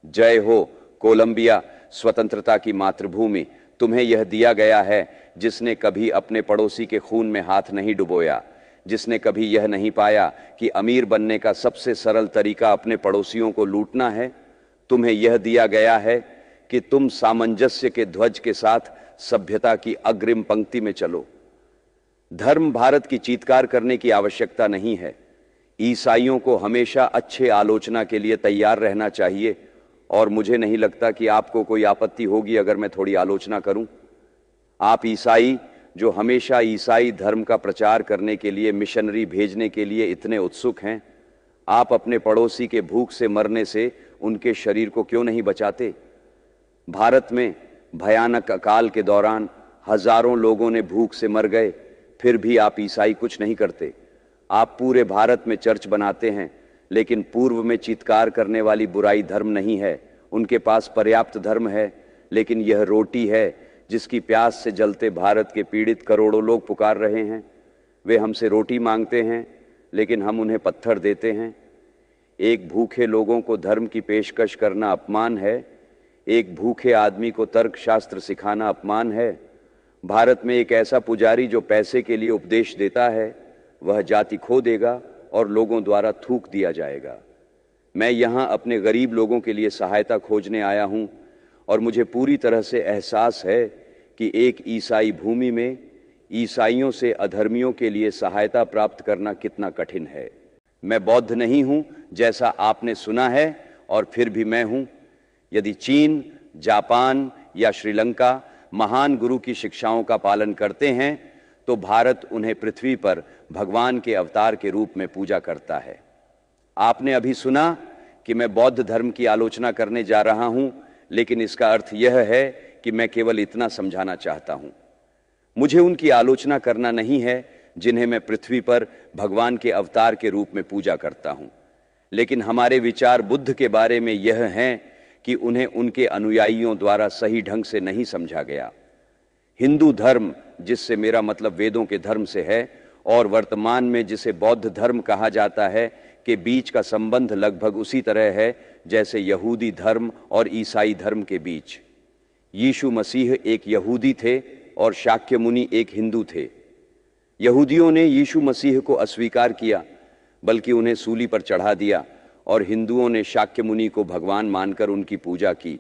जय हो कोलंबिया, स्वतंत्रता की मातृभूमि। तुम्हें यह दिया गया है जिसने कभी अपने पड़ोसी के खून में हाथ नहीं डुबोया, जिसने कभी यह नहीं पाया कि अमीर बनने का सबसे सरल तरीका अपने पड़ोसियों को लूटना है। तुम्हें यह दिया गया है कि तुम सामंजस्य के ध्वज के साथ सभ्यता की अग्रिम पंक्ति में चलो। धर्म भारत की चीत्कार करने की आवश्यकता नहीं है। ईसाइयों को हमेशा अच्छे आलोचना के लिए तैयार रहना चाहिए और मुझे नहीं लगता कि आपको कोई आपत्ति होगी अगर मैं थोड़ी आलोचना करूं। आप ईसाई जो हमेशा ईसाई धर्म का प्रचार करने के लिए मिशनरी भेजने के लिए इतने उत्सुक हैं, आप अपने पड़ोसी के भूख से मरने से उनके शरीर को क्यों नहीं बचाते? भारत में भयानक अकाल के दौरान हजारों लोगों ने भूख से मर गए, फिर भी आप ईसाई कुछ नहीं करते। आप पूरे भारत में चर्च बनाते हैं, लेकिन पूर्व में चीत्कार करने वाली बुराई धर्म नहीं है। उनके पास पर्याप्त धर्म है, लेकिन यह रोटी है जिसकी प्यास से जलते भारत के पीड़ित करोड़ों लोग पुकार रहे हैं। वे हमसे रोटी मांगते हैं, लेकिन हम उन्हें पत्थर देते हैं। एक भूखे लोगों को धर्म की पेशकश करना अपमान है। एक भूखे आदमी को तर्कशास्त्र सिखाना अपमान है। भारत में एक ऐसा पुजारी जो पैसे के लिए उपदेश देता है, वह जाति खो देगा और लोगों द्वारा थूक दिया जाएगा। मैं यहां अपने गरीब लोगों के लिए सहायता खोजने आया हूं और मुझे पूरी तरह से एहसास है कि एक ईसाई भूमि में ईसाइयों से अधर्मियों के लिए सहायता प्राप्त करना कितना कठिन है। मैं बौद्ध नहीं हूं जैसा आपने सुना है, और फिर भी मैं हूं। यदि चीन, जापान या श्रीलंका महान गुरु की शिक्षाओं का पालन करते हैं, तो भारत उन्हें पृथ्वी पर भगवान के अवतार के रूप में पूजा करता है। आपने अभी सुना कि मैं बौद्ध धर्म की आलोचना करने जा रहा हूं, लेकिन इसका अर्थ यह है कि मैं केवल इतना समझाना चाहता हूं। मुझे उनकी आलोचना करना नहीं है जिन्हें मैं पृथ्वी पर भगवान के अवतार के रूप में पूजा करता हूं, लेकिन हमारे विचार बुद्ध के बारे में यह हैं कि उन्हें उनके अनुयायियों द्वारा सही ढंग से नहीं समझा गया। हिंदू धर्म, जिससे मेरा मतलब वेदों के धर्म से है, और वर्तमान में जिसे बौद्ध धर्म कहा जाता है, के बीच का संबंध लगभग उसी तरह है जैसे यहूदी धर्म और ईसाई धर्म के बीच। यीशु मसीह एक यहूदी थे और शाक्य मुनि एक हिंदू थे। यहूदियों ने यीशु मसीह को अस्वीकार किया, बल्कि उन्हें सूली पर चढ़ा दिया, और हिंदुओं ने शाक्य मुनि को भगवान मानकर उनकी पूजा की।